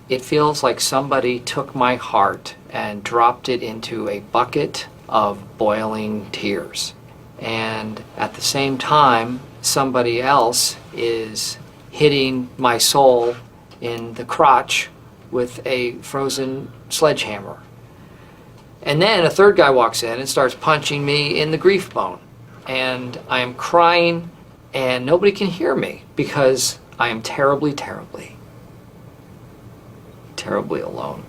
It feels like somebody took my heart and dropped it into a bucket of boiling tears. And at the same time, somebody else is hitting my soul in the crotch with a frozen sledgehammer. And then a third guy walks in and starts punching me in the grief bone. And I am crying, and nobody can hear me because I am terribly, terribly, terribly alone.